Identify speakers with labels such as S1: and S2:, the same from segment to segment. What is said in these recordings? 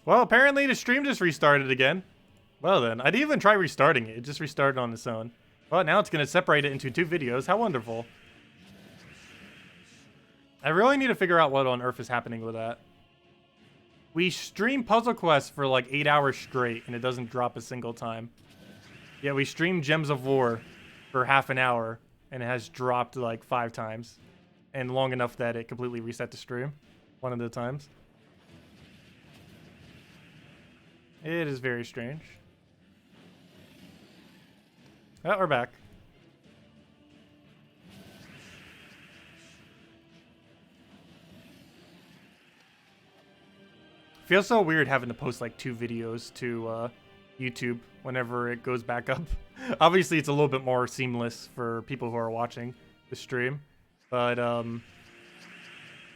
S1: Well, apparently the stream just restarted again. Well then, I didn't even try restarting it. It just restarted on its own. Well, now it's going to separate it into 2 videos. How wonderful. I really need to figure out what on earth is happening with that. We stream Puzzle Quest for like 8 hours straight, and it doesn't drop a single time. Yeah, we stream Gems of War for half an hour, and it has dropped like 5 times. And long enough that it completely reset the stream one of the times. It is very strange. Oh, we're back. Feels so weird having to post like 2 videos to YouTube whenever it goes back up. Obviously, it's a little bit more seamless for people who are watching the stream, but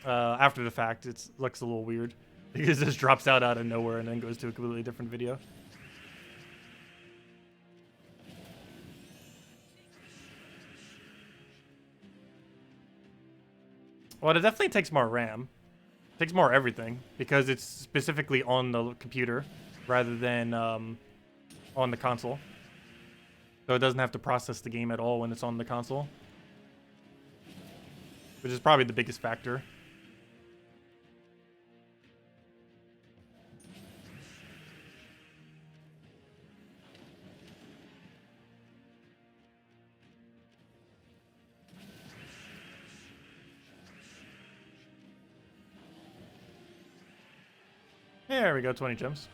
S1: after the fact, it looks a little weird because it just drops out of nowhere and then goes to a completely different video. Well, it definitely takes more RAM. It takes more everything because it's specifically on the computer rather than on the console. So it doesn't have to process the game at all when it's on the console, which is probably the biggest factor. There we go, 20 gems.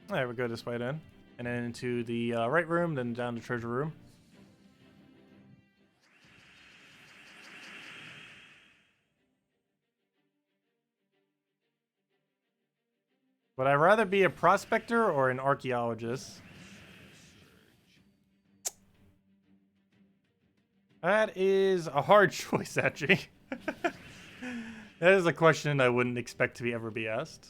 S1: There we go, this way then. And then into the right room, then down to treasure room. Would I rather be a prospector or an archaeologist? That is a hard choice, actually. That is a question I wouldn't expect to ever be asked.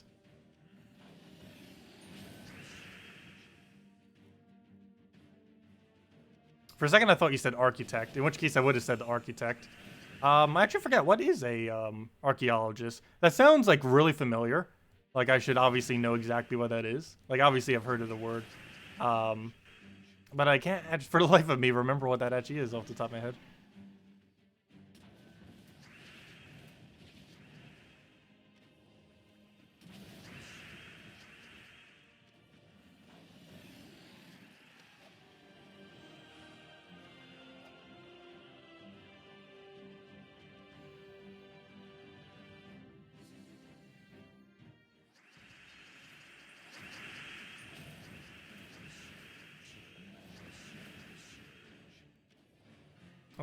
S1: For a second, I thought you said architect, in which case I would have said the architect. I actually forgot, what is a archaeologist? That sounds like really familiar. Like I should obviously know exactly what that is. Like obviously I've heard of the word. But I can't, for the life of me, remember what that actually is off the top of my head.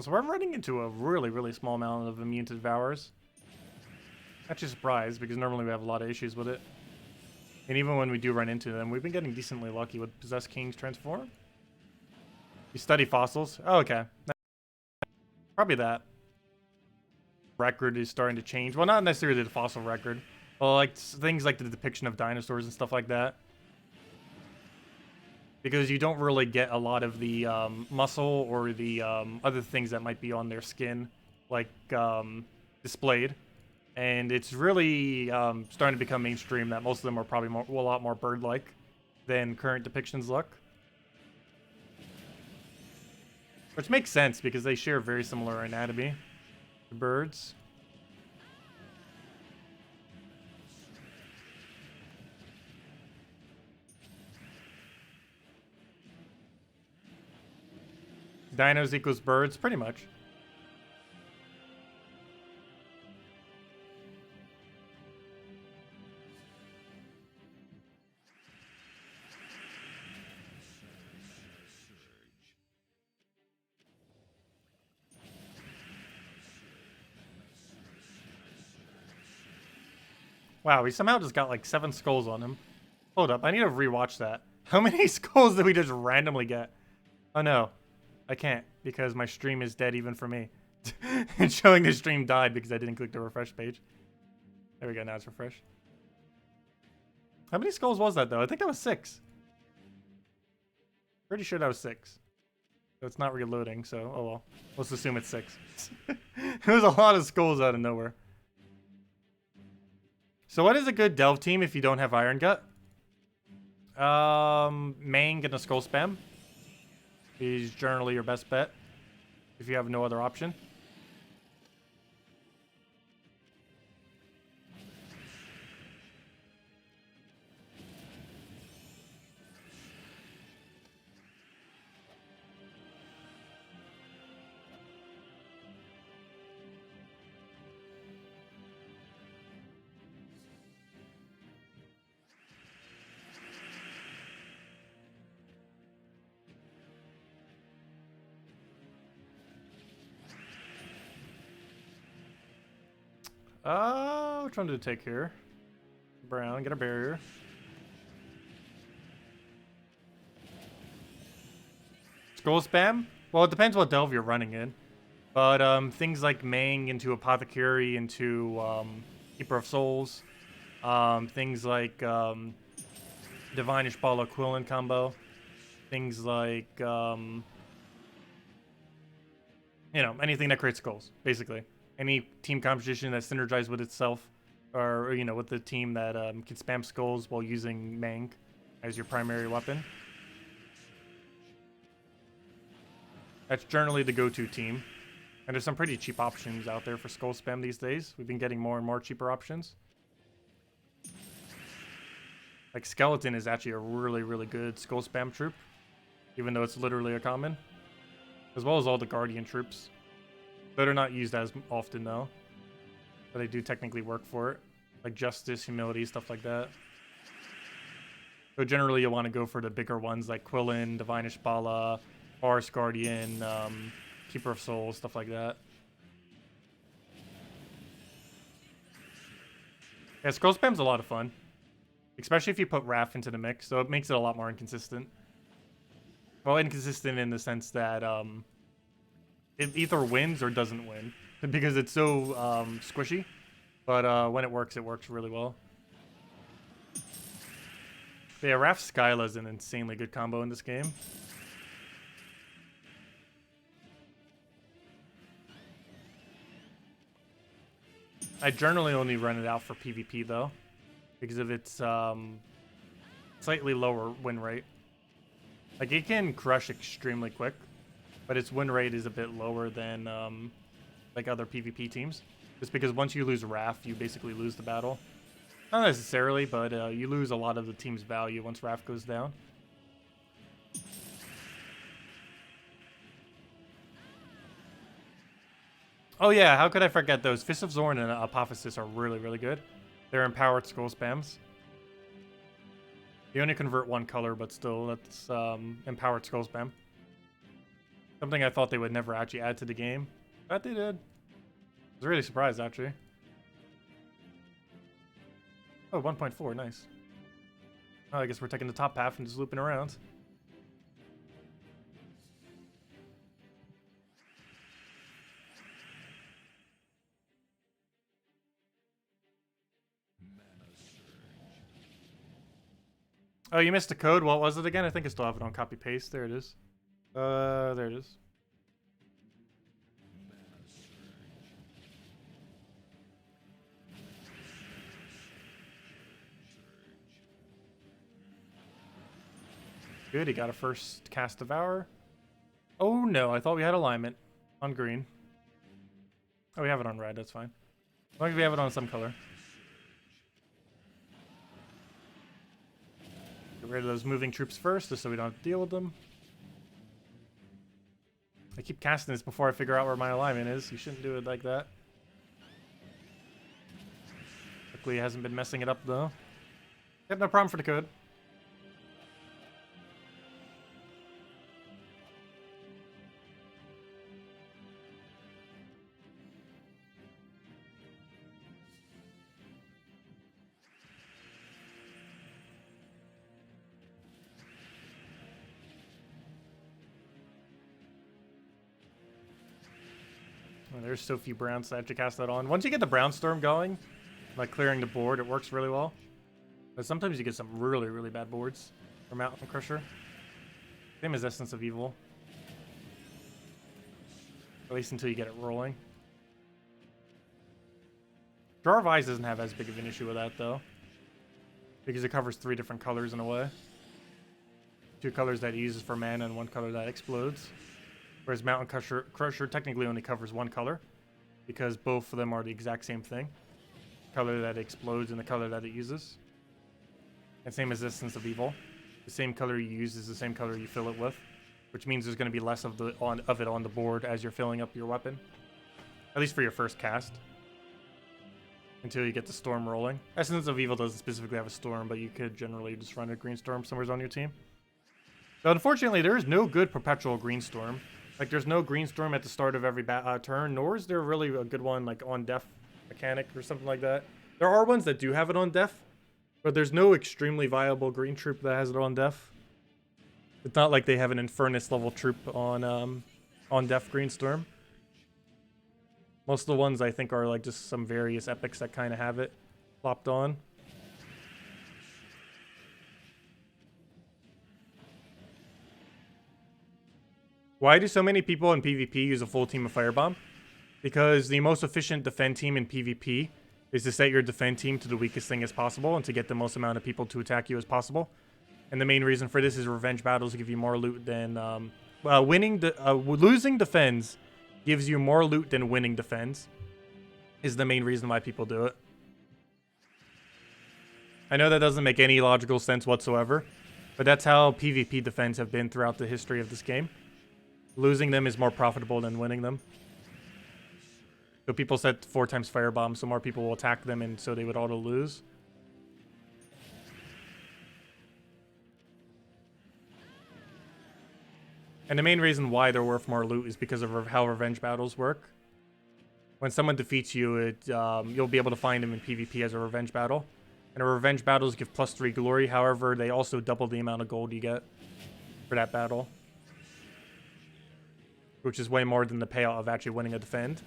S1: So we're running into a really, really small amount of immune to devours. Actually surprised, because normally we have a lot of issues with it. And even when we do run into them, we've been getting decently lucky with Possessed Kings transform. You study fossils? Oh, okay. Probably that. Record is starting to change. Well, not necessarily the fossil record. Well, like things like the depiction of dinosaurs and stuff like that. Because you don't really get a lot of the muscle or the other things that might be on their skin, like displayed. And it's really starting to become mainstream that most of them are probably a lot more bird-like than current depictions look. Which makes sense because they share very similar anatomy to birds. Dinos equals birds, pretty much. Wow, we somehow just got like 7 skulls on him. Hold up, I need to rewatch that. How many skulls did we just randomly get? Oh no, I can't because my stream is dead even for me. It's showing the stream died because I didn't click the refresh page. There we go, now it's refreshed. How many skulls was that though? I think that was 6. Pretty sure that was 6. So it's not reloading, so oh well. Let's assume it's 6. There's a lot of skulls out of nowhere. So what is a good delve team if you don't have Iron Gut? Mang and a skull spam is generally your best bet if you have no other option. Which one to take here? Brown, get a barrier. Skull spam? Well, it depends what delve you're running in. But things like Mang into Apothecary into Keeper of Souls. Things like Divine Ishbala Quillen combo. Things like, you know, anything that creates skulls, basically. Any team composition that synergizes with itself, or, you know, with the team that can spam skulls while using Mang as your primary weapon. That's generally the go-to team. And there's some pretty cheap options out there for skull spam these days. We've been getting more and more cheaper options. Like Skeleton is actually a really, really good skull spam troop, even though it's literally a common. As well as all the Guardian troops. That are not used as often though, but they do technically work for it, like Justice, Humility, stuff like that. So generally you'll want to go for the bigger ones like Quillen, Divine Ishbala, Forest Guardian, Keeper of Souls, stuff like that. Yeah, Scroll Spam's a lot of fun, especially if you put Wrath into the mix, so it makes it a lot more inconsistent. Well, inconsistent in the sense that it either wins or doesn't win because it's so squishy. But when it works really well. But yeah, Raph Skyla is an insanely good combo in this game. I generally only run it out for PvP though, because of its slightly lower win rate. Like it can crush extremely quick, but its win rate is a bit lower than like other PvP teams. Just because once you lose Wrath, you basically lose the battle. Not necessarily, but you lose a lot of the team's value once Wrath goes down. Oh yeah, how could I forget those? Fist of Zorn and Apophysis are really, really good. They're empowered skull spams. You only convert one color, but still, that's empowered skull spam. Something I thought they would never actually add to the game, but they did. I was really surprised, actually. Oh, 1.4, nice. Oh, I guess we're taking the top path and just looping around. Oh, you missed the code. What was it again? I think I still have it on copy paste. There it is. There it is. Good, he got a first cast Devour. Oh no, I thought we had alignment on green. Oh, we have it on red, that's fine. As long as we have it on some color. Get rid of those moving troops first, just so we don't have to deal with them. I keep casting this before I figure out where my alignment is. You shouldn't do it like that. Luckily, it hasn't been messing it up, though. Yep, no problem for the code. There's so few browns to actually cast that on. Once you get the brown storm going, like clearing the board, it works really well. But sometimes you get some really, really bad boards from Mountain Crusher. Same as Essence of Evil. At least until you get it rolling. Jar of Eyes doesn't have as big of an issue with that, though. Because it covers 3 different colors in a way. 2 colors that it uses for mana and 1 color that explodes. Whereas Mountain Crusher technically only covers 1 color. Because both of them are the exact same thing. The color that explodes and the color that it uses. And same as Essence of Evil. The same color you use is the same color you fill it with. Which means there's going to be less of it on the board as you're filling up your weapon. At least for your first cast. Until you get the Storm rolling. Essence of Evil doesn't specifically have a Storm, but you could generally just run a Green Storm somewhere on your team. But unfortunately, there is no good perpetual Green Storm. Like, there's no Green Storm at the start of every turn, nor is there really a good one, like, on Def mechanic or something like that. There are ones that do have it on Def, but there's no extremely viable Green Troop that has it on Def. It's not like they have an Infernus level troop on Def Green Storm. Most of the ones I think are like just some various epics that kind of have it plopped on. Why do so many people in PvP use a full team of Firebomb? Because the most efficient defend team in PvP is to set your defend team to the weakest thing as possible and to get the most amount of people to attack you as possible. And the main reason for this is revenge battles give you more loot than losing defends gives you more loot than winning defends is the main reason why people do it. I know that doesn't make any logical sense whatsoever, but that's how PvP defends have been throughout the history of this game. Losing them is more profitable than winning them. So people set 4 times Firebomb, so more people will attack them, and so they would auto lose. And the main reason why they're worth more loot is because of how revenge battles work. When someone defeats you, you'll be able to find them in PvP as a revenge battle. And revenge battles give +3 glory, however, they also double the amount of gold you get for that battle. Which is way more than the payout of actually winning a defend.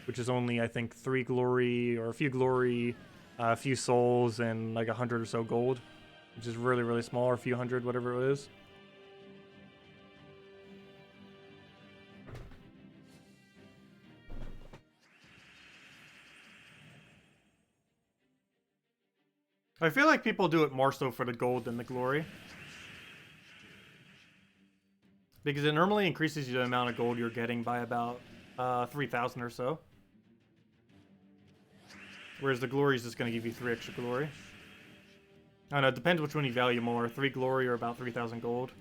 S1: Which is only, I think, 3 glory, or a few glory, a few souls, and like 100 or so gold. Which is really, really small, or a few hundred, whatever it is. I feel like people do it more so for the gold than the glory. Because it normally increases the amount of gold you're getting by about 3,000 or so. Whereas the glory is just going to give you 3 extra glory. I don't know, it depends which one you value more. 3 glory or about 3,000 gold.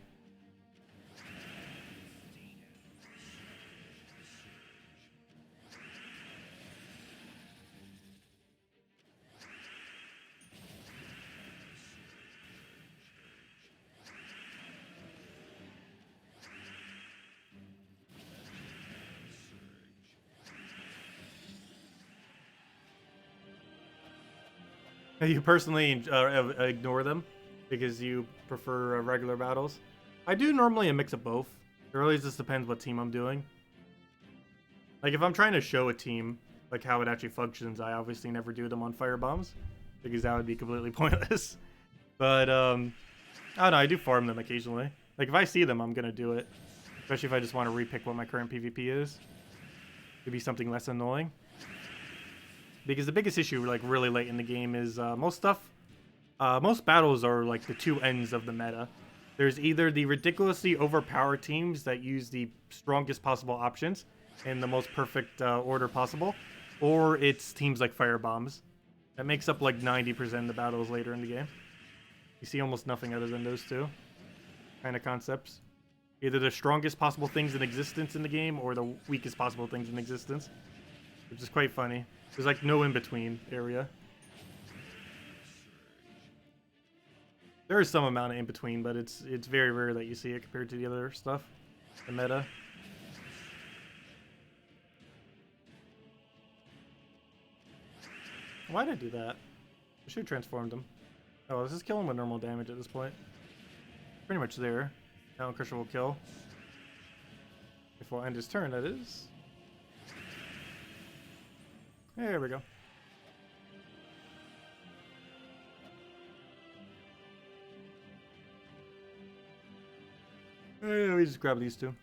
S1: You personally ignore them because you prefer regular battles. I do normally a mix of both. It really just depends what team I'm doing. Like if I'm trying to show a team like how it actually functions, I obviously never do them on firebombs because that would be completely pointless. But I don't know, I do farm them occasionally. Like if I see them, I'm gonna do it, especially if I just want to repick what my current PvP is. Could be something less annoying. Because the biggest issue, like really late in the game, is most battles are like the 2 ends of the meta. There's either the ridiculously overpowered teams that use the strongest possible options in the most perfect order possible, or it's teams like Firebombs. That makes up like 90% of the battles later in the game. You see almost nothing other than those 2 kind of concepts. Either the strongest possible things in existence in the game, or the weakest possible things in existence. Which is quite funny. There's like no in-between area. There is some amount of in-between, but it's very rare that you see it compared to the other stuff. The meta. Why did I do that? I should have transformed him. Oh, this is killing with normal damage at this point. Pretty much there. Now Crusher will kill. If we'll end his turn, that is. There we go. We just grab these 2.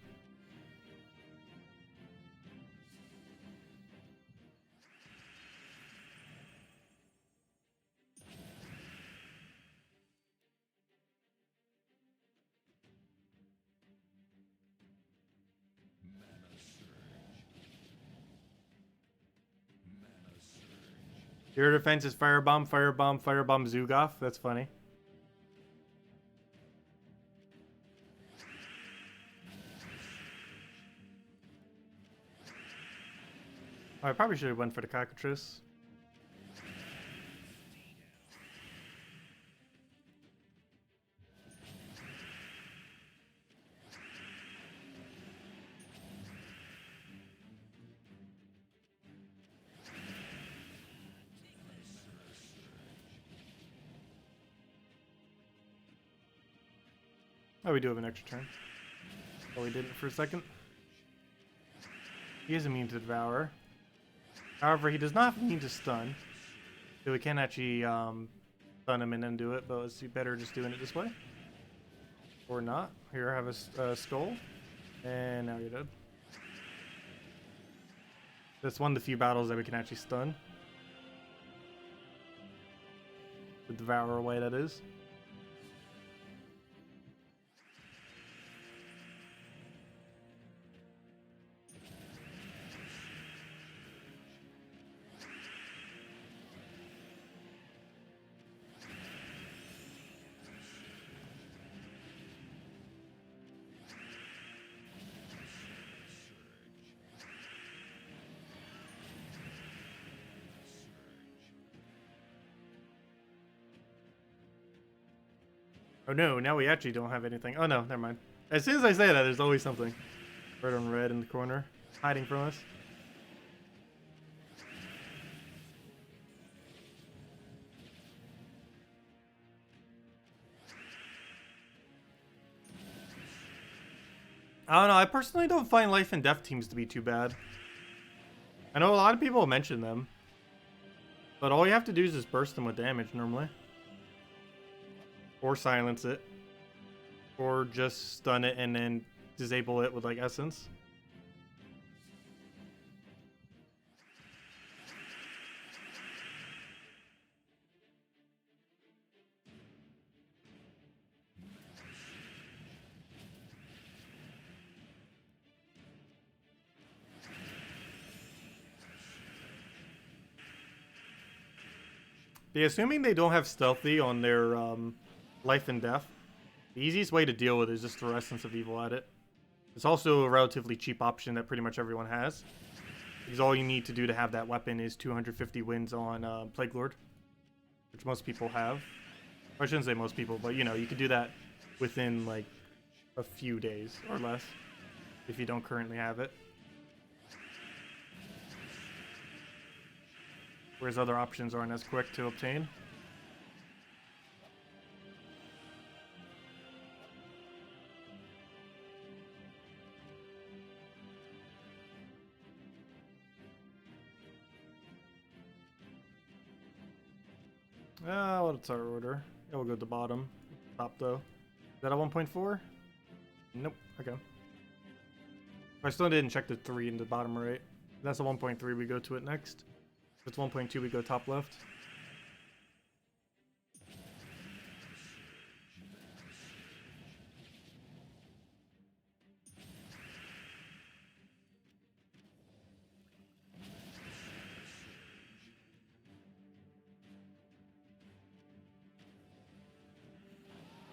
S1: Your defense is Firebomb, Firebomb, Firebomb, Zugoff. That's funny. Oh, I probably should have went for the cockatrice. Oh, we do have an extra turn. Oh, we didn't for a second. He is immune to Devour. However, he does not immune to stun. So we can actually stun him and then do it, but let's see, better just doing it this way. Or not. Here, I have a skull. And now you're dead. That's one of the few battles that we can actually stun. The Devour away, that is. Oh no, now we actually don't have anything. Oh no, never mind. As soon as I say that, there's always something. Red on red in the corner, hiding from us. I don't know, I personally don't find life and death teams to be too bad. I know a lot of people mention them. But all you have to do is just burst them with damage normally. Or silence it. Or just stun it and then disable it with like essence. Assuming they don't have stealthy on their life and death, the easiest way to deal with it is just throw Essence of Evil at it. It's also a relatively cheap option that pretty much everyone has. Because all you need to do to have that weapon is 250 wins on Plague Lord. Which most people have. I shouldn't say most people, but you know, you could do that within like a few days or less. If you don't currently have it. Whereas other options aren't as quick to obtain. What's our order? Yeah, we'll go to the bottom. Top though. Is that a 1.4? Nope. Okay. I still didn't check the 3 in the bottom right. If that's a 1.3, we go to it next. If it's 1.2, we go top left.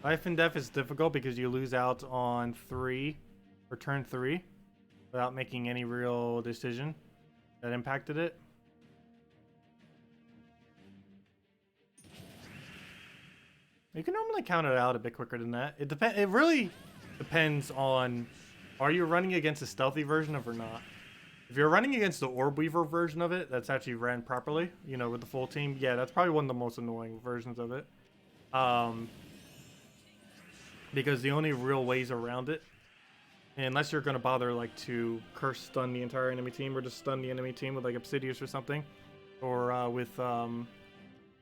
S1: Life and Death is difficult because you lose out on 3 or turn 3 without making any real decision that impacted it. You can normally count it out a bit quicker than that. It really depends on, are you running against a stealthy version of it or not? If you're running against the Orb Weaver version of it, that's actually ran properly, you know, with the full team, yeah, that's probably one of the most annoying versions of it. Because the only real ways around it, unless you're going to bother like to curse stun the entire enemy team or just stun the enemy team with like Obsidious or something, or with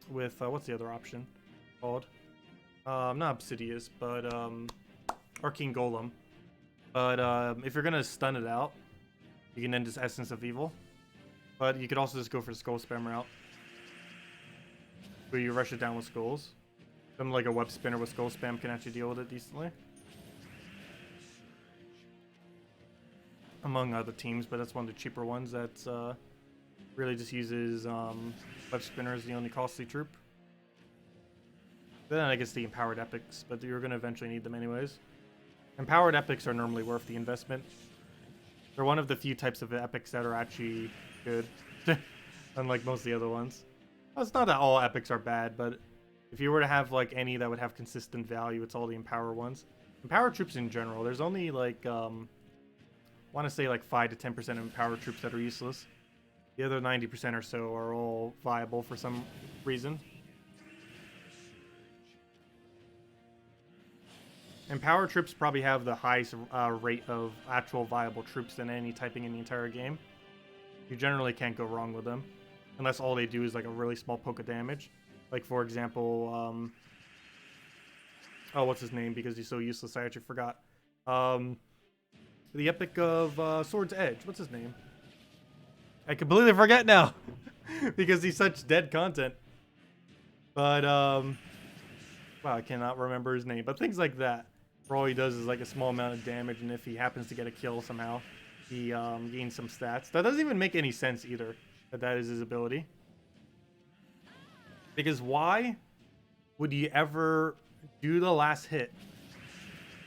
S1: what's the other option called? Not Obsidious, but Arcane Golem. But if you're gonna stun it out, you can then just Essence of Evil. But you could also just go for the Skull Spam route, where you rush it down with skulls. Something like a Web Spinner with Skull Spam can actually deal with it decently. Among other teams, but that's one of the cheaper ones that's Really just uses Web Spinner as the only costly troop. Then I guess the Empowered Epics, but you're going to eventually need them anyways. Empowered Epics are normally worth the investment. They're one of the few types of epics that are actually good, unlike most of the other ones. Well, it's not that all epics are bad, but if you were to have like any that would have consistent value, it's all the Empower ones. Empower troops in general, there's only like, I want to say like 5 to 10% of Empower troops that are useless. The other 90% or so are all viable for some reason. Empower troops probably have the highest rate of actual viable troops than any typing in the entire game. You generally can't go wrong with them, unless all they do is like a really small poke of damage. Like for example, oh, what's his name? Because he's so useless, I actually forgot. The Epic of Sword's Edge. What's his name? I completely forget now, because he's such dead content. But wow, I cannot remember his name. But things like that, where all he does is like a small amount of damage, and if he happens to get a kill somehow, he gains some stats. That doesn't even make any sense either, that is his ability. Because why would you ever do the last hit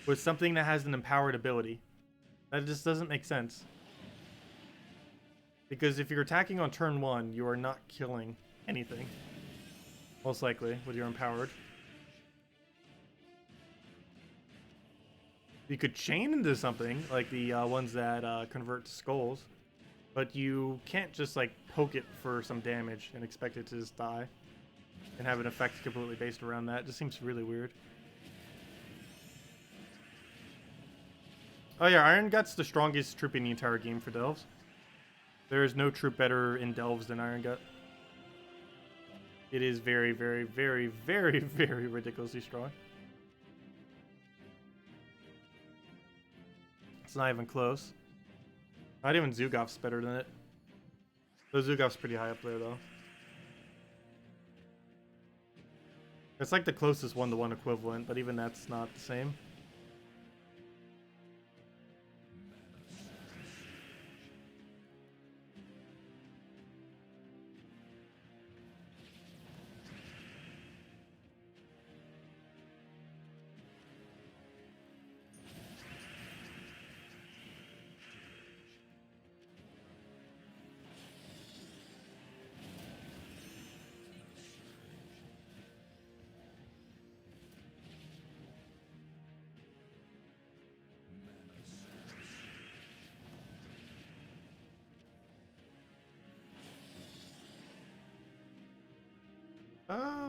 S1: with something that has an empowered ability? That just doesn't make sense. Because if you're attacking on turn 1, you are not killing anything. Most likely, with your empowered. You could chain into something, like the ones that convert to skulls. But you can't just like poke it for some damage and expect it to just die. And have an effect completely based around that. It just seems really weird. Oh yeah, Iron Gut's the strongest troop in the entire game for Delves. There is no troop better in Delves than Iron Gut. It is very, very, very, very, very ridiculously strong. It's not even close. Not even Zugof's better than it. So Zugof's pretty high up there though. It's like the closest one-to-one equivalent, but even that's not the same.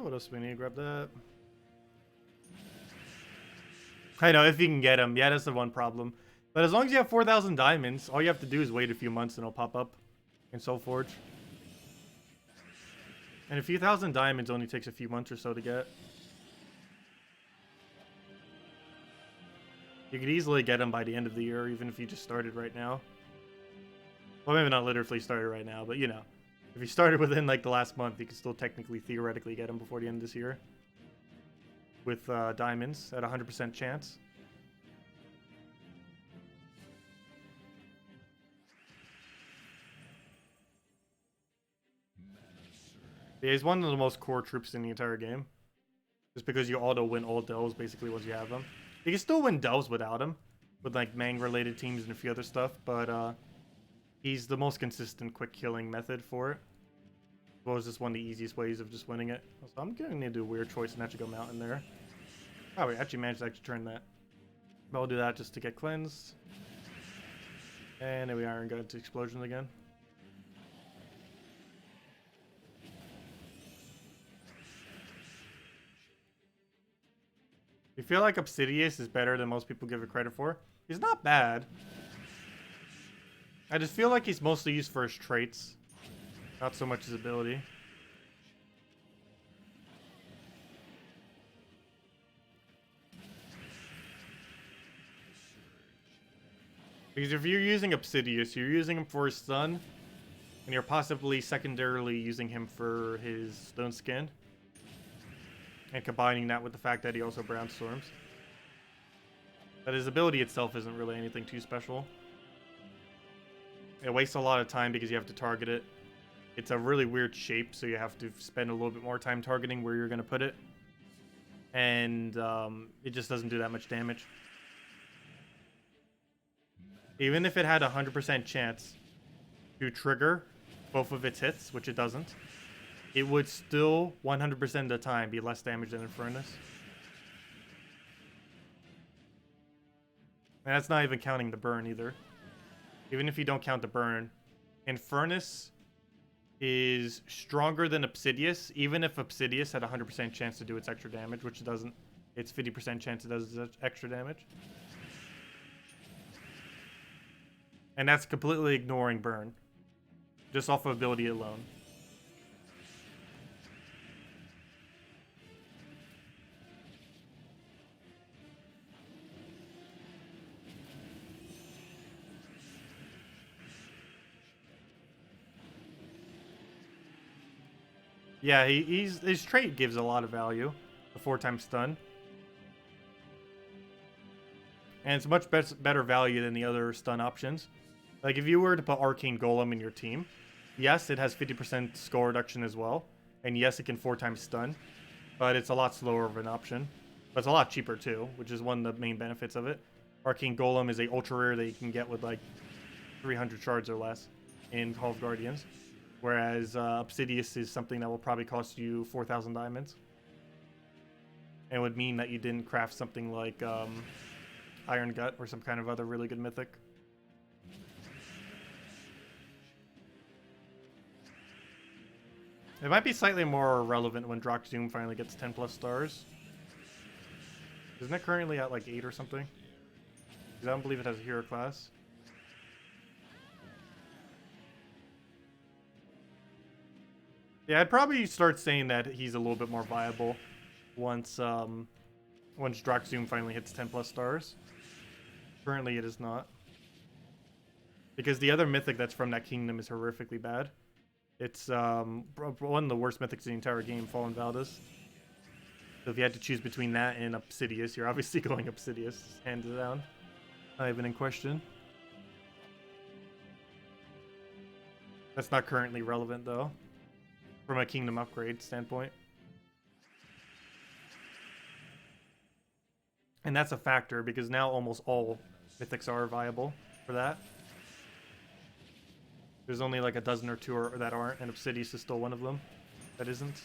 S1: What else do we need to grab that? I know, if you can get them. Yeah, that's the one problem. But as long as you have 4,000 diamonds, all you have to do is wait a few months and it'll pop up in Soulforge. And a few thousand diamonds only takes a few months or so to get. You could easily get them by the end of the year, even if you just started right now. Well, maybe not literally started right now, but you know. If you started within like the last month, you could still technically, theoretically get them before the end of this year. With diamonds at 100% chance. Yeah, he's one of the most core troops in the entire game. Just because you auto-win all delves basically once you have them. You can still win delves without him. With like Mang-related teams and a few other stuff, but he's the most consistent quick killing method for it. Well, it's just one of the easiest ways of just winning it. So I'm going to need to do a weird choice and actually go Mountain there. Oh, we actually managed to turn that. But I'll do that just to get cleansed. And then we Iron Gut to Explosion again. You feel like Obsidius is better than most people give it credit for? He's not bad. I just feel like he's mostly used for his traits. Not so much his ability. Because if you're using Obsidius, you're using him for his stun, and you're possibly secondarily using him for his stone skin. And combining that with the fact that he also brownstorms. But his ability itself isn't really anything too special. It wastes a lot of time because you have to target it. It's a really weird shape, so you have to spend a little bit more time targeting where you're going to put it. And it just doesn't do that much damage. Even if it had a 100% chance to trigger both of its hits, which it doesn't, it would still 100% of the time be less damage than Infernus. And that's not even counting the burn either. Even if you don't count the burn, Infernus is stronger than Obsidius, even if Obsidius had a 100% chance to do its extra damage, which it doesn't. It's 50% chance it does its extra damage. And that's completely ignoring burn. Just off of ability alone. Yeah, his trait gives a lot of value. The 4x stun. And it's much better value than the other stun options. Like, if you were to put Arcane Golem in your team, yes, it has 50% skull reduction as well. And yes, it can 4x stun. But it's a lot slower of an option. But it's a lot cheaper too, which is one of the main benefits of it. Arcane Golem is a ultra rare that you can get with like 300 shards or less in Hall of Guardians. Whereas Obsidius is something that will probably cost you 4,000 diamonds. And would mean that you didn't craft something like Iron Gut or some kind of other really good mythic. It might be slightly more relevant when Droxdoom finally gets 10 plus stars. Isn't it currently at like 8 or something? Because I don't believe it has a hero class. Yeah, I'd probably start saying that he's a little bit more viable once Droxdoom finally hits 10 plus stars. Currently it is not. Because the other mythic that's from that kingdom is horrifically bad. It's one of the worst mythics in the entire game, Fallen Valdez. So if you had to choose between that and Obsidius, you're obviously going Obsidius, hands down. Not even in question. That's not currently relevant though, from a kingdom upgrade standpoint. And that's a factor because now almost all mythics are viable for that. There's only like a dozen or two that aren't, and Obsidius is still one of them that isn't.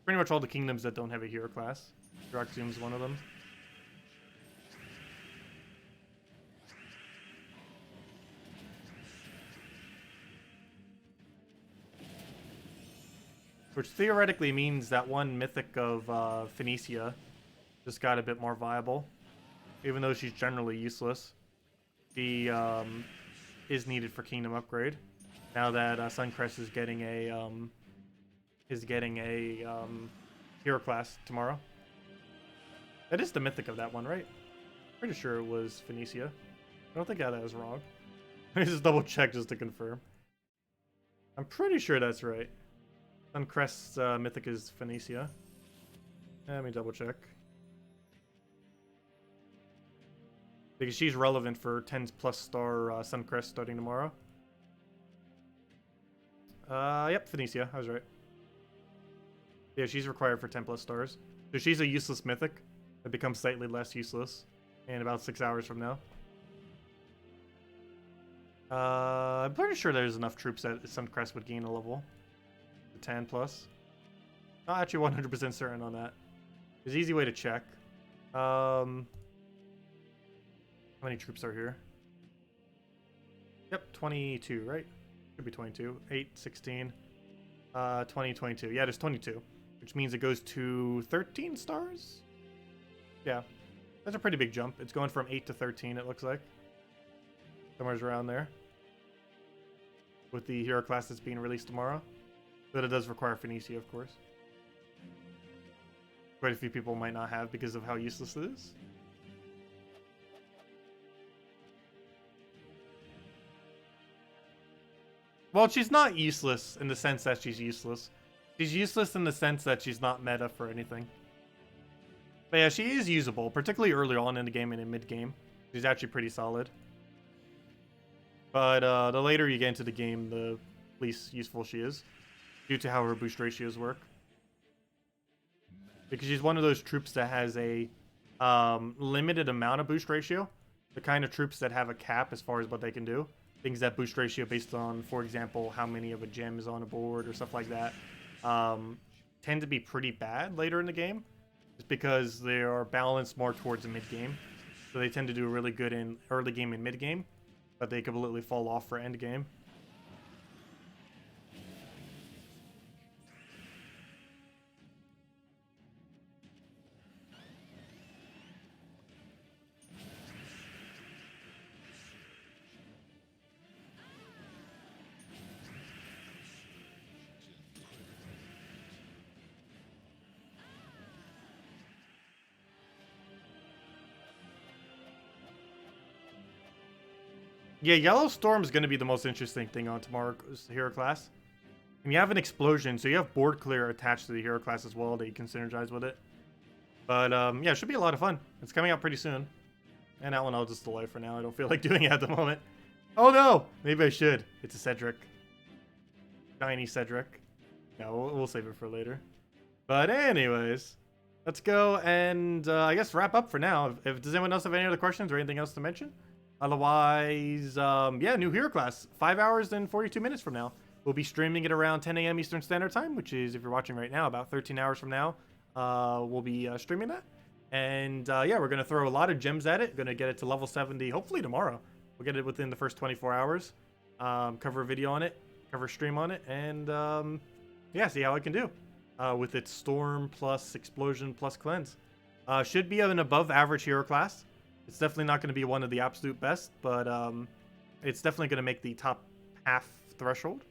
S1: Pretty much all the kingdoms that don't have a hero class. Droxdoom's one of them. Which theoretically means that one mythic of Phoenicia just got a bit more viable. Even though she's generally useless. She is needed for kingdom upgrade. Now that Suncrest is getting a hero class tomorrow. That is the mythic of that one, right? Pretty sure it was Phoenicia. I don't think that was wrong. Let me just double check just to confirm. I'm pretty sure that's right. Suncrest's mythic is Phoenicia. Let me double check. Because she's relevant for 10 plus star Suncrest starting tomorrow. Yep, Phoenicia. I was right. Yeah, she's required for 10 plus stars. So she's a useless mythic that becomes slightly less useless in about 6 hours from now. I'm pretty sure there's enough troops that Suncrest would gain a level. 10 plus. Not actually 100% certain on that. There's an easy way to check. How many troops are here? Yep, 22, right? Could be 22. 8, 16, 20, 22. Yeah, there's 22, which means it goes to 13 stars? Yeah, that's a pretty big jump. It's going from 8 to 13, it looks like. Somewhere's around there. With the hero class that's being released tomorrow. But it does require Phoenicia, of course. Quite a few people might not have because of how useless it is. Well, she's not useless in the sense that she's useless. She's useless in the sense that she's not meta for anything. But yeah, she is usable, particularly early on in the game and in mid-game. She's actually pretty solid. But the later you get into the game, the least useful she is, due to how her boost ratios work. Because she's one of those troops that has a limited amount of boost ratio. The kind of troops that have a cap as far as what they can do. Things that boost ratio based on, for example, how many of a gem is on a board or stuff like that, tend to be pretty bad later in the game. Just because they are balanced more towards the mid-game. So they tend to do really good in early game and mid-game, but they completely fall off for end game. Yeah, Yellow Storm is going to be the most interesting thing on tomorrow's hero class. And you have an explosion, so you have board clear attached to the hero class as well that you can synergize with it. But yeah, it should be a lot of fun. It's coming out pretty soon. And that one I'll just delay for now. I don't feel like doing it at the moment. Oh no! Maybe I should. It's a Cedric. Shiny Cedric. No, we'll save it for later. But anyways, let's go and I guess wrap up for now. Does anyone else have any other questions or anything else to mention? Otherwise, yeah, new hero class. 5 hours and 42 minutes from now. We'll be streaming it around 10 a.m. Eastern Standard Time, which is, if you're watching right now, about 13 hours from now. We'll be streaming that. And yeah, we're going to throw a lot of gems at it. Going to get it to level 70, hopefully tomorrow. We'll get it within the first 24 hours. Cover a video on it, cover a stream on it, and yeah, see how it can do. With its Storm plus Explosion plus Cleanse. Should be an above average hero class. It's definitely not going to be one of the absolute best, but it's definitely going to make the top half threshold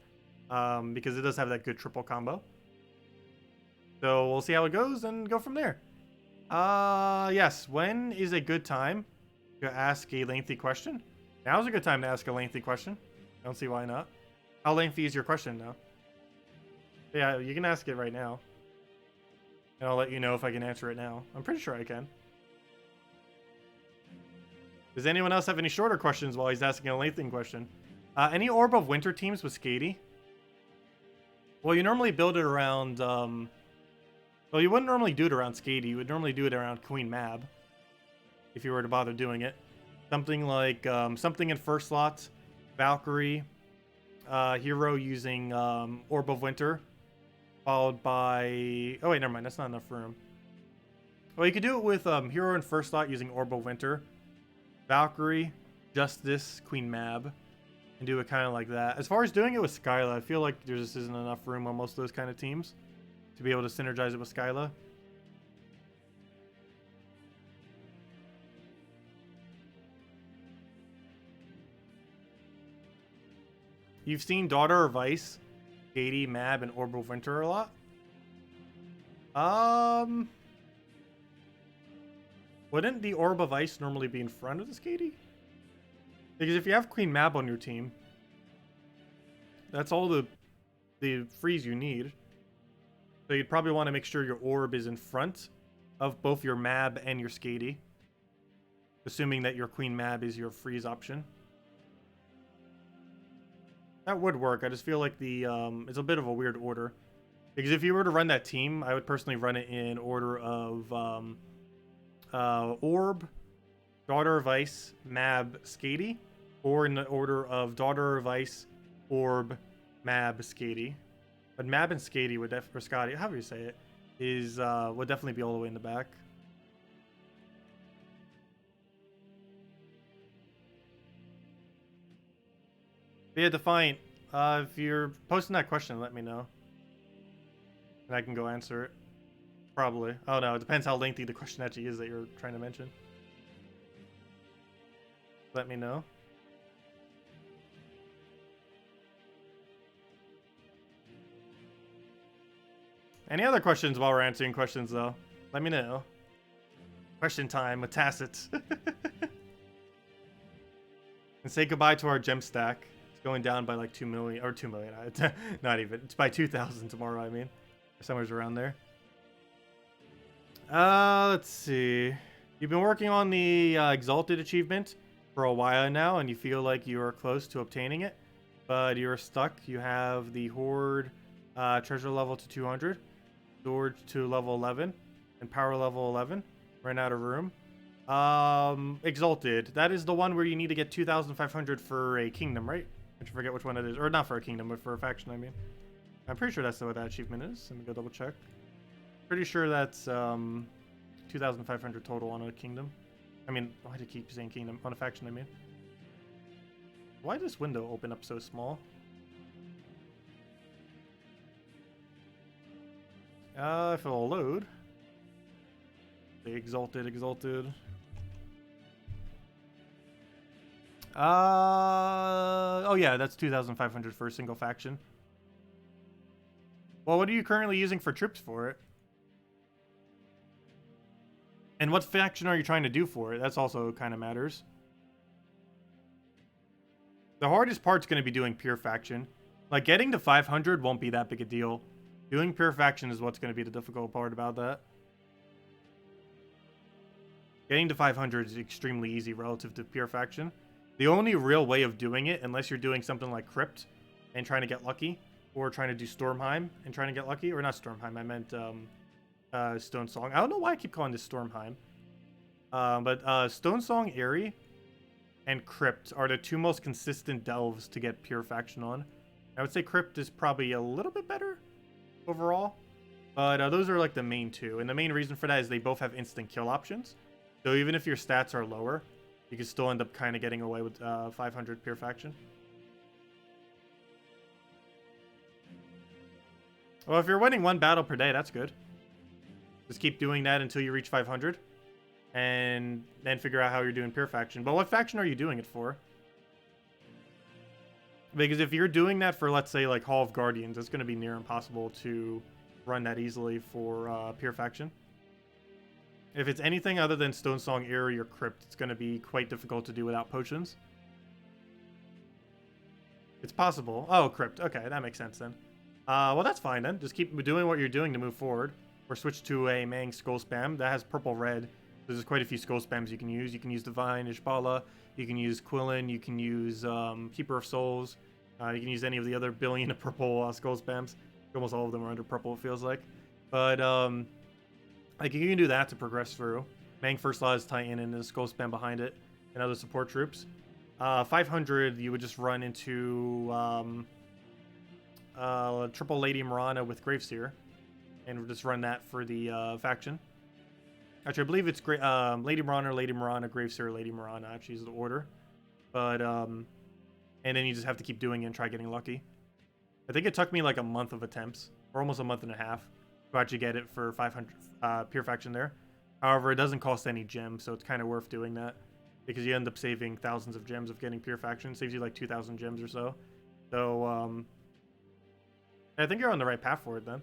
S1: because it does have that good triple combo. So we'll see how it goes and go from there. Yes, when is a good time to ask a lengthy question? Now's a good time to ask a lengthy question. I don't see why not. How lengthy is your question now? Yeah, you can ask it right now. And I'll let you know if I can answer it now. I'm pretty sure I can. Does anyone else have any shorter questions while he's asking a lengthy question? Any Orb of Winter teams with Skady? Well, you normally build it around... well, you wouldn't normally do it around Skady. You would normally do it around Queen Mab. If you were to bother doing it. Something like... something in first slot. Valkyrie. Hero using Orb of Winter. Followed by... Oh, wait, never mind. That's not enough room. Well, you could do it with Hero in first slot using Orb of Winter. Valkyrie, Justice, Queen Mab, and do it kind of like that. As far as doing it with Skyla, I feel like there just isn't enough room on most of those kind of teams to be able to synergize it with Skyla. You've seen Daughter of Ice, Skady, Mab, and Orb of Winter a lot? Wouldn't the Orb of Ice normally be in front of the Skady? Because if you have Queen Mab on your team, that's all the freeze you need. So you'd probably want to make sure your Orb is in front of both your Mab and your Skady. Assuming that your Queen Mab is your freeze option. That would work. I just feel like the it's a bit of a weird order. Because if you were to run that team, I would personally run it in order of... Orb, Daughter of Ice, Mab, Skady, or in the order of Daughter of Ice, Orb, Mab, Skady. But Mab and Skady would definitely, or Scotty, however you say it, is would definitely be all the way in the back. But yeah, Defiant, if you're posting that question, let me know. And I can go answer it. Probably. Oh no, it depends how lengthy the question actually is that you're trying to mention. Let me know. Any other questions while we're answering questions though? Let me know. Question time with Tacet. And say goodbye to our gem stack. It's going down by like 2 million, or 2 million, not even. It's by 2,000 tomorrow, I mean. Somewhere around there. Let's see. You've been working on the Exalted achievement for a while now, and you feel like you are close to obtaining it. but you're stuck. You have the Horde treasure level to 200, Sword to level 11, and power level 11. Ran out of room. Exalted. That is the one where you need to get 2,500 for a kingdom, right? I forget which one it is. Or not for a kingdom, but for a faction, I mean. I'm pretty sure that's what that achievement is. Let me go double check. Pretty sure that's 2,500 total on a kingdom. I mean, why do I keep saying kingdom? On a faction, I mean. Why did this window open up so small? If it'll load. The exalted. Oh yeah, that's 2,500 for a single faction. Well, what are you currently using for troops for it? And what faction are you trying to do for it? That's also kind of matters. The hardest part's going to be doing pure faction. Like, getting to 500 won't be that big a deal. Doing pure faction is what's going to be the difficult part about that. Getting to 500 is extremely easy relative to pure faction. The only real way of doing it, unless you're doing something like Crypt and trying to get lucky, or trying to do Stormheim and trying to get lucky, or not Stormheim, I meant Stone Song. I don't know why I keep calling this Stormheim. But Stone Song, Airy, and Crypt are the two most consistent delves to get pure faction on. I would say Crypt is probably a little bit better overall, but those are like the main two. And the main reason for that is they both have instant kill options. So even if your stats are lower, you can still end up kind of getting away with 500 pure faction. Well, if you're winning one battle per day, that's good. Just keep doing that until you reach 500. And then figure out how you're doing pure faction. But what faction are you doing it for? Because if you're doing that for, let's say, like Hall of Guardians, it's going to be near impossible to run that easily for pure faction. If it's anything other than Stone Song, Airy, or Crypt, it's going to be quite difficult to do without potions. It's possible. Oh, Crypt. Okay, that makes sense then. Well, that's fine then. Just keep doing what you're doing to move forward. Or switch to a Mang Skull Spam. That has purple-red. There's quite a few Skull Spams you can use. You can use Divine, Ishbala. You can use Quillen. You can use Keeper of Souls. You can use any of the other billion of purple Skull Spams. Almost all of them are under purple, it feels like. But, like, you can do that to progress through. Mang First Law is Titan and the Skull Spam behind it. And other support troops. 500, you would just run into triple Lady Mirana with Graveseer. And just run that for the faction. Actually, I believe it's Lady Mirana, Graveseer, Lady Mirana actually is the order. But, and then you just have to keep doing it and try getting lucky. I think it took me like a month of attempts, or almost a month and a half, to actually get it for 500 pure faction there. However, it doesn't cost any gems, so it's kind of worth doing that. Because you end up saving thousands of gems of getting pure faction. It saves you like 2,000 gems or so. So, I think you're on the right path for it then.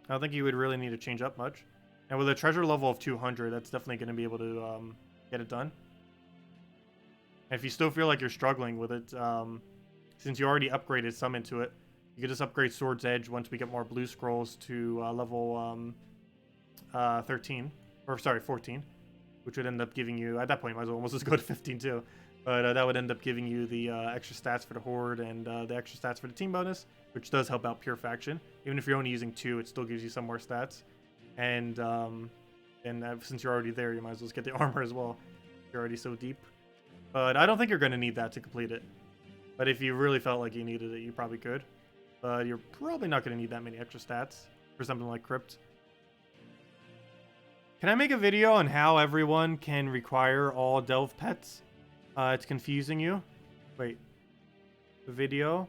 S1: I don't think you would really need to change up much. And with a treasure level of 200, that's definitely going to be able to get it done. And if you still feel like you're struggling with it, since you already upgraded some into it, you can just upgrade Sword's Edge once we get more blue scrolls to level 13. Or, sorry, 14. Which would end up giving you, at that point, you might as well almost just go to 15 too. But that would end up giving you the extra stats for the Horde and the extra stats for the team bonus, which does help out pure faction. Even if you're only using 2, it still gives you some more stats. And since you're already there, you might as well just get the armor as well. You're already so deep. But I don't think you're going to need that to complete it. But if you really felt like you needed it, you probably could. But you're probably not going to need that many extra stats for something like Crypt. Can I make a video on how everyone can require all Delve pets? It's confusing you. Wait. The video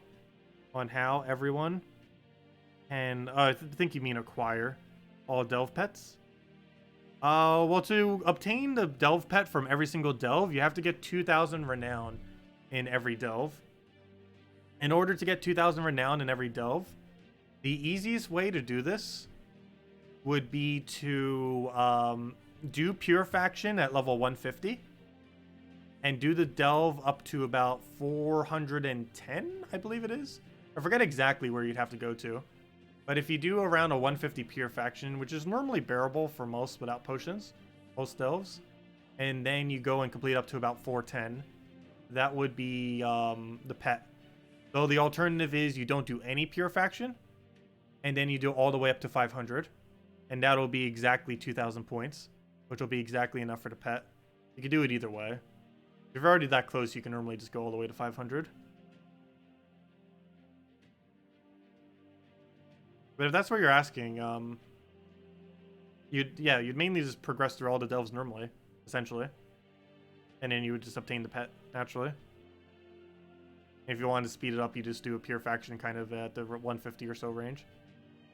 S1: on how everyone can... I think you mean acquire all Delve pets. Well, to obtain the Delve pet from every single Delve, you have to get 2,000 Renown in every Delve. In order to get 2,000 Renown in every Delve, the easiest way to do this would be to do Pure Faction at level 150. And do the Delve up to about 410, I believe it is. I forget exactly where you'd have to go to. But if you do around a 150 Pure Faction, which is normally bearable for most without potions, most Delves, and then you go and complete up to about 410. That would be the pet. So the alternative is you don't do any purification, and then you do all the way up to 500, and that'll be exactly 2,000 points, which will be exactly enough for the pet. You can do it either way. If you're already that close, you can normally just go all the way to 500. But if that's what you're asking, you'd mainly just progress through all the delves normally, essentially. And then you would just obtain the pet, naturally. If you wanted to speed it up, you just do a pure faction kind of at the 150 or so range.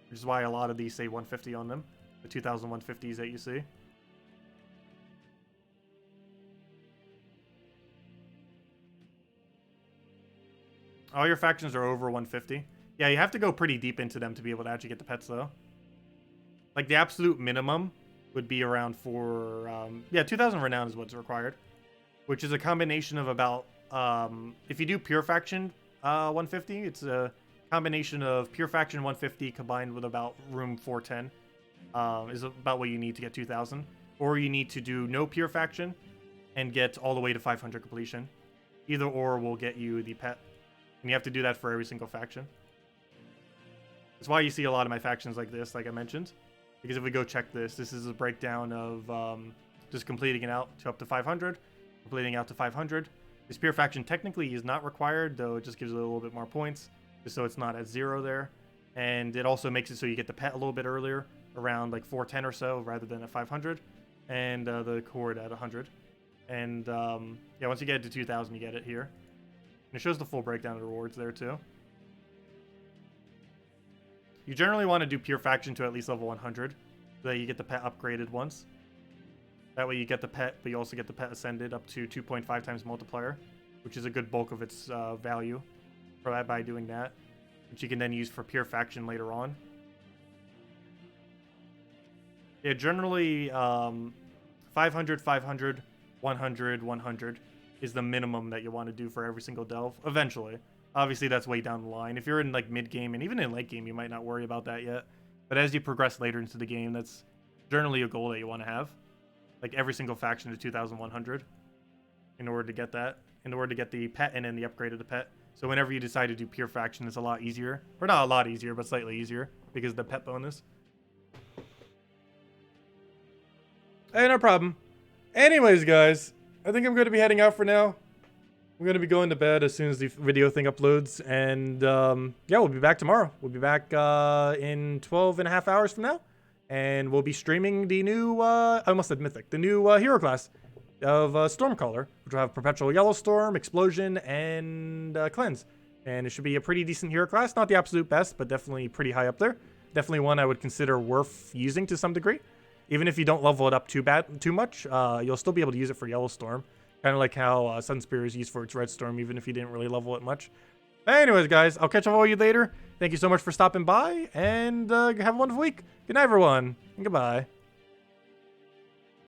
S1: Which is why a lot of these say 150 on them. The 2,150s that you see. All your factions are over 150. Yeah, you have to go pretty deep into them to be able to actually get the pets, though. Like, the absolute minimum would be around 2,000 renown is what's required. Which is a combination of about, if you do pure faction 150, it's a combination of pure faction 150 combined with about room 410. Is about what you need to get 2,000. Or you need to do no pure faction and get all the way to 500 completion. Either or will get you the pet. And you have to do that for every single faction. That's why you see a lot of my factions like this, like I mentioned. Because if we go check this, this is a breakdown of just completing it out to up to 500. Completing out to 500. This pure faction technically is not required, though it just gives it a little bit more points. Just so it's not at 0 there. And it also makes it so you get the pet a little bit earlier. Around like 410 or so, rather than at 500. And the cord at 100. And yeah, once you get it to 2,000, you get it here. And it shows the full breakdown of the rewards there, too. You generally want to do pure faction to at least level 100, so that you get the pet upgraded once. That way you get the pet, but you also get the pet ascended up to 2.5 times multiplier, which is a good bulk of its value for that by doing that, which you can then use for pure faction later on. Yeah, generally 500, 500, 100, 100 is the minimum that you want to do for every single delve, eventually. Obviously, that's way down the line. If you're in like mid-game, and even in late game, you might not worry about that yet. But as you progress later into the game, that's generally a goal that you want to have. Like every single faction to 2,100 in order to get that. In order to get the pet and then the upgrade of the pet. So whenever you decide to do pure faction, it's a lot easier. Or not a lot easier, but slightly easier because of the pet bonus. Hey, no problem. Anyways, guys, I think I'm going to be heading out for now. I'm going to be going to bed as soon as the video thing uploads. And yeah, we'll be back tomorrow. We'll be back in 12.5 hours from now. And we'll be streaming the new, I almost said Mythic, the new hero class of Stormcaller, which will have Perpetual Yellow Storm, Explosion, and Cleanse. And it should be a pretty decent hero class. Not the absolute best, but definitely pretty high up there. Definitely one I would consider worth using to some degree. Even if you don't level it up too much, you'll still be able to use it for Yellow Storm. Kind of like how Sunspear is used for its Red Storm, even if you didn't really level it much. Anyways, guys, I'll catch up with you later. Thank you so much for stopping by, and have a wonderful week. Good night, everyone, and goodbye.